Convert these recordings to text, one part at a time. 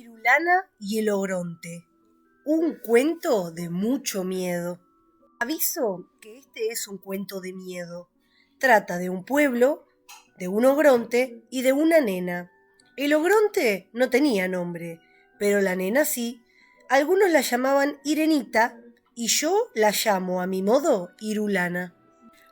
Irulana y el Ogronte. Un cuento de mucho miedo. Aviso que este es un cuento de miedo. Trata de un pueblo, de un ogronte y de una nena. El ogronte no tenía nombre, pero la nena sí. Algunos la llamaban Irenita y yo la llamo a mi modo Irulana.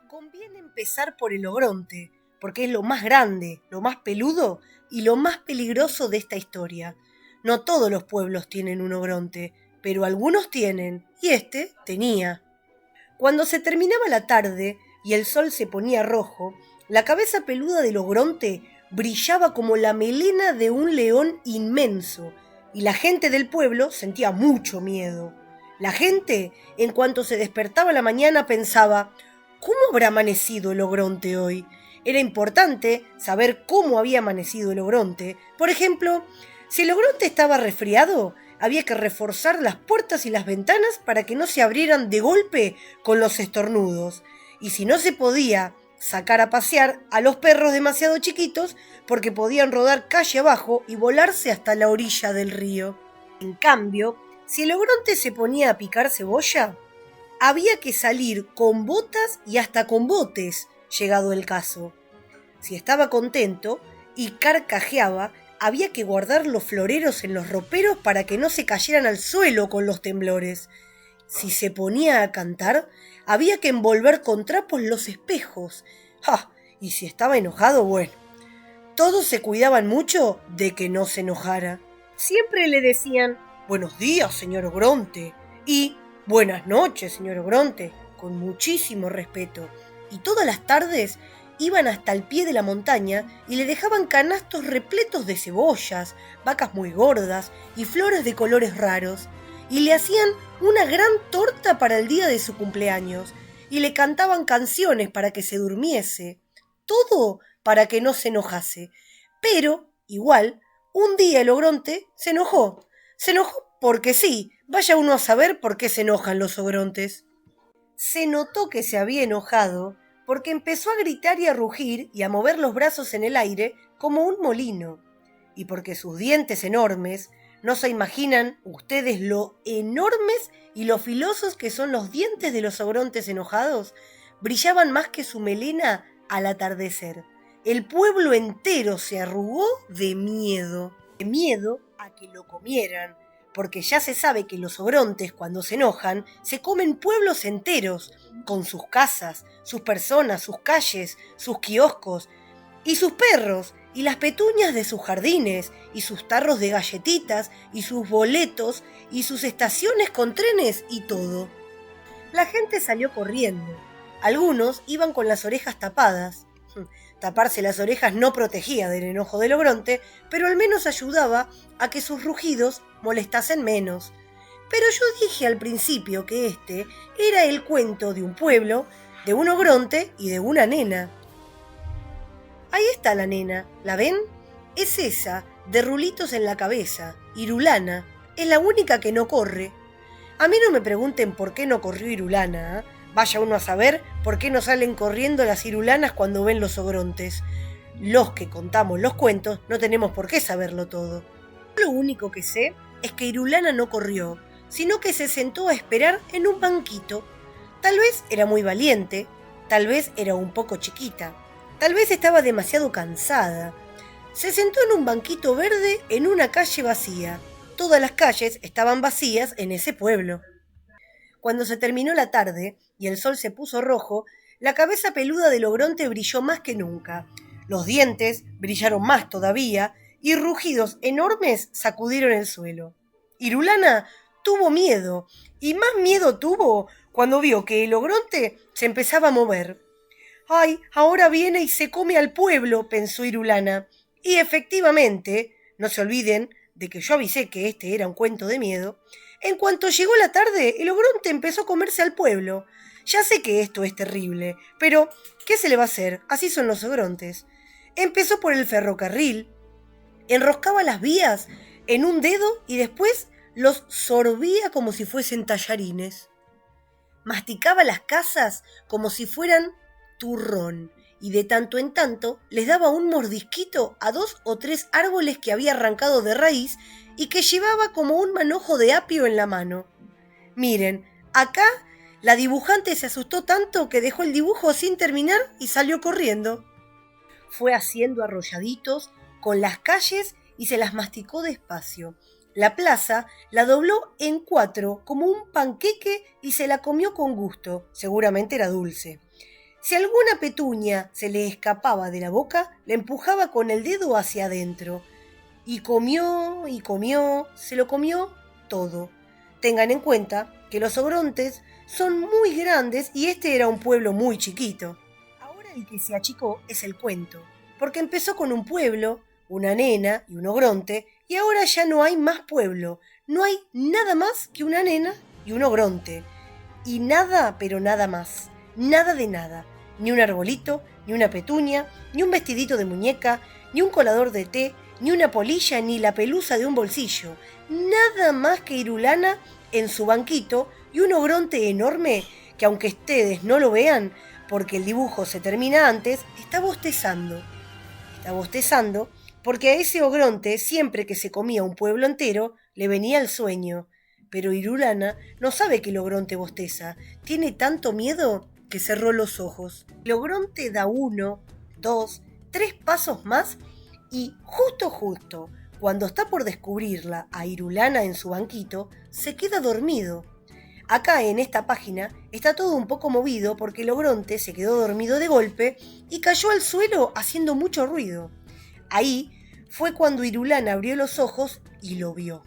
Conviene empezar por el ogronte, porque es lo más grande, lo más peludo y lo más peligroso de esta historia. No todos los pueblos tienen un ogronte, pero algunos tienen, y este tenía. Cuando se terminaba la tarde y el sol se ponía rojo, la cabeza peluda del ogronte brillaba como la melena de un león inmenso, y la gente del pueblo sentía mucho miedo. La gente, en cuanto se despertaba la mañana, pensaba: ¿cómo habrá amanecido el ogronte hoy? Era importante saber cómo había amanecido el ogronte. Por ejemplo, si el ogronte estaba resfriado, había que reforzar las puertas y las ventanas para que no se abrieran de golpe con los estornudos. Y si no se podía, sacar a pasear a los perros demasiado chiquitos porque podían rodar calle abajo y volarse hasta la orilla del río. En cambio, si el ogronte se ponía a picar cebolla, había que salir con botas y hasta con botes, llegado el caso. Si estaba contento y carcajeaba, había que guardar los floreros en los roperos para que no se cayeran al suelo con los temblores. Si se ponía a cantar, había que envolver con trapos los espejos. ¡Ja! Y si estaba enojado, bueno, todos se cuidaban mucho de que no se enojara. Siempre le decían: «Buenos días, señor Ogronte», y «Buenas noches, señor Ogronte», con muchísimo respeto. Y todas las tardes iban hasta el pie de la montaña y le dejaban canastos repletos de cebollas, vacas muy gordas y flores de colores raros. Y le hacían una gran torta para el día de su cumpleaños. Y le cantaban canciones para que se durmiese. Todo para que no se enojase. Pero, igual, un día el ogronte se enojó. Se enojó porque sí. Vaya uno a saber por qué se enojan los ogrontes. Se notó que se había enojado porque empezó a gritar y a rugir y a mover los brazos en el aire como un molino. Y porque sus dientes enormes, no se imaginan ustedes lo enormes y lo filosos que son los dientes de los ogrontes enojados, brillaban más que su melena al atardecer. El pueblo entero se arrugó de miedo a que lo comieran, porque ya se sabe que los ogrontes, cuando se enojan, se comen pueblos enteros, con sus casas, sus personas, sus calles, sus kioscos, y sus perros, y las petuñas de sus jardines, y sus tarros de galletitas, y sus boletos, y sus estaciones con trenes, y todo. La gente salió corriendo. Algunos iban con las orejas tapadas. Taparse las orejas no protegía del enojo del ogronte, pero al menos ayudaba a que sus rugidos molestasen menos. Pero yo dije al principio que este era el cuento de un pueblo, de un ogronte y de una nena. Ahí está la nena, ¿la ven? Es esa, de rulitos en la cabeza, Irulana. Es la única que no corre. A mí no me pregunten por qué no corrió Irulana, ¿eh? Vaya uno a saber por qué no salen corriendo las irulanas cuando ven los ogrontes. Los que contamos los cuentos no tenemos por qué saberlo todo. Lo único que sé es que Irulana no corrió, sino que se sentó a esperar en un banquito. Tal vez era muy valiente, tal vez era un poco chiquita, tal vez estaba demasiado cansada. Se sentó en un banquito verde en una calle vacía. Todas las calles estaban vacías en ese pueblo. Cuando se terminó la tarde y el sol se puso rojo, la cabeza peluda del ogronte brilló más que nunca. Los dientes brillaron más todavía y rugidos enormes sacudieron el suelo. Irulana tuvo miedo, y más miedo tuvo cuando vio que el ogronte se empezaba a mover. «¡Ay, ahora viene y se come al pueblo!», pensó Irulana. Y efectivamente, no se olviden de que yo avisé que este era un cuento de miedo. En cuanto llegó la tarde, el ogronte empezó a comerse al pueblo. Ya sé que esto es terrible, pero ¿qué se le va a hacer? Así son los ogrontes. Empezó por el ferrocarril, enroscaba las vías en un dedo y después los sorbía como si fuesen tallarines. Masticaba las casas como si fueran turrón y de tanto en tanto les daba un mordisquito a 2 o 3 árboles que había arrancado de raíz y que llevaba como un manojo de apio en la mano. Miren, acá la dibujante se asustó tanto que dejó el dibujo sin terminar y salió corriendo. Fue haciendo arrolladitos con las calles y se las masticó despacio. La plaza la dobló en 4 como un panqueque y se la comió con gusto. Seguramente era dulce. Si alguna petunia se le escapaba de la boca, la empujaba con el dedo hacia adentro. Y comió, se lo comió todo. Tengan en cuenta que los ogrontes son muy grandes y este era un pueblo muy chiquito. Ahora el que se achicó es el cuento, porque empezó con un pueblo, una nena y un ogronte, y ahora ya no hay más pueblo, no hay nada más que una nena y un ogronte. Y nada, pero nada más, nada de nada, ni un arbolito, ni una petunia, ni un vestidito de muñeca, ni un colador de té, ni una polilla, ni la pelusa de un bolsillo, nada más que Irulana en su banquito y un ogronte enorme que, aunque ustedes no lo vean, porque el dibujo se termina antes, está bostezando. Está bostezando porque a ese ogronte, siempre que se comía un pueblo entero, le venía el sueño. Pero Irulana no sabe que el ogronte bosteza. Tiene tanto miedo que cerró los ojos. El ogronte da 1, 2, 3 pasos más y justo, cuando está por descubrirla a Irulana en su banquito, se queda dormido. Acá en esta página está todo un poco movido porque el ogronte se quedó dormido de golpe y cayó al suelo haciendo mucho ruido. Ahí fue cuando Irulana abrió los ojos y lo vio.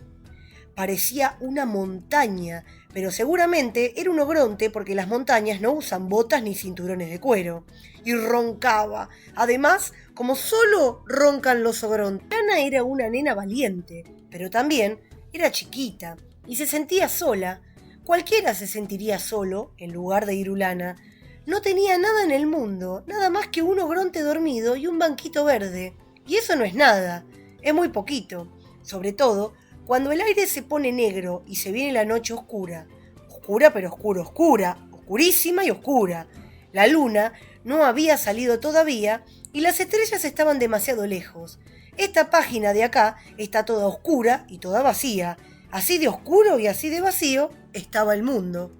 Parecía una montaña, pero seguramente era un ogronte porque las montañas no usan botas ni cinturones de cuero. Y roncaba, además, como solo roncan los ogrontes. Irulana era una nena valiente, pero también era chiquita y se sentía sola. Cualquiera se sentiría solo en lugar de Irulana. No tenía nada en el mundo, nada más que un ogronte dormido y un banquito verde. Y eso no es nada, es muy poquito. Sobre todo cuando el aire se pone negro y se viene la noche oscura. Oscura pero oscura, oscurísima y oscura. La luna no había salido todavía y las estrellas estaban demasiado lejos. Esta página de acá está toda oscura y toda vacía. Así de oscuro y así de vacío estaba el mundo.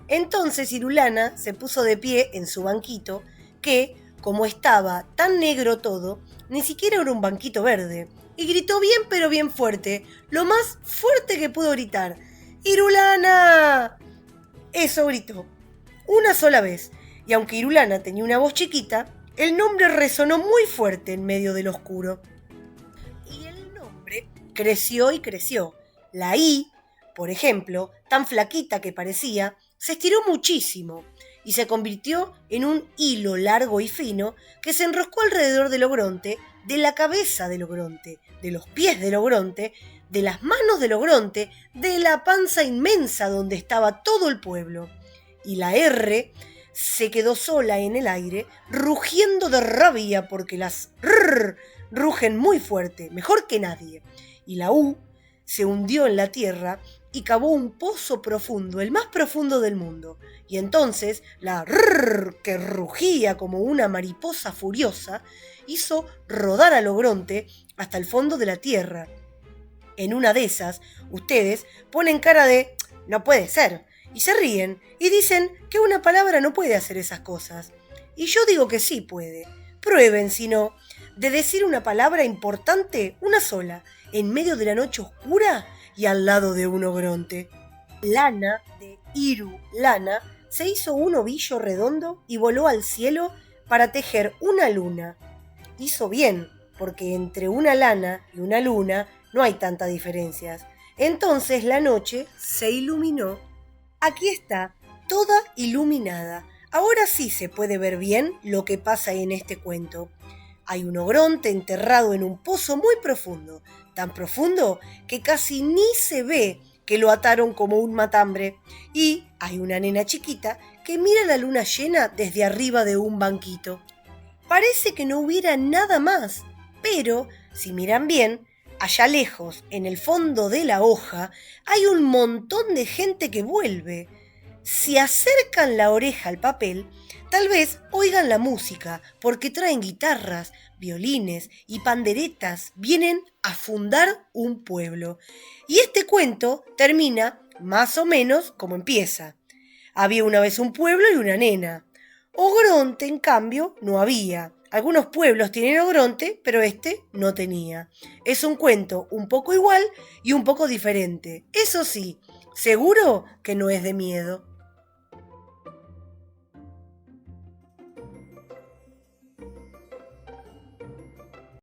Entonces Irulana se puso de pie en su banquito, que, como estaba tan negro todo, ni siquiera era un banquito verde, y gritó bien pero bien fuerte, lo más fuerte que pudo gritar. ¡Irulana! Eso gritó, una sola vez, y aunque Irulana tenía una voz chiquita, el nombre resonó muy fuerte en medio del oscuro. Y el nombre creció y creció. La I, por ejemplo, tan flaquita que parecía, se estiró muchísimo y se convirtió en un hilo largo y fino que se enroscó alrededor del ogronte, de la cabeza del ogronte, de los pies del ogronte, de las manos del ogronte, de la panza inmensa donde estaba todo el pueblo. Y la R se quedó sola en el aire, rugiendo de rabia porque las R rugen muy fuerte, mejor que nadie. Y la U se hundió en la tierra y cavó un pozo profundo, el más profundo del mundo. Y entonces la rrr, que rugía como una mariposa furiosa, hizo rodar al ogronte hasta el fondo de la tierra. En una de esas, ustedes ponen cara de «no puede ser», y se ríen y dicen que una palabra no puede hacer esas cosas. Y yo digo que sí puede. Prueben, si no, de decir una palabra importante, una sola, en medio de la noche oscura y al lado de un ogronte. Lana, de Irulana, se hizo un ovillo redondo y voló al cielo para tejer una luna. Hizo bien, porque entre una lana y una luna no hay tantas diferencias. Entonces la noche se iluminó. Aquí está, toda iluminada. Ahora sí se puede ver bien lo que pasa en este cuento. Hay un ogronte enterrado en un pozo muy profundo, tan profundo que casi ni se ve que lo ataron como un matambre. Y hay una nena chiquita que mira la luna llena desde arriba de un banquito. Parece que no hubiera nada más, pero si miran bien, allá lejos, en el fondo de la hoja, hay un montón de gente que vuelve. Si acercan la oreja al papel, tal vez oigan la música, porque traen guitarras, violines y panderetas vienen a fundar un pueblo. Y este cuento termina más o menos como empieza. Había una vez un pueblo y una nena. Ogronte, en cambio, no había. Algunos pueblos tienen Ogronte, pero este no tenía. Es un cuento un poco igual y un poco diferente. Eso sí, seguro que no es de miedo.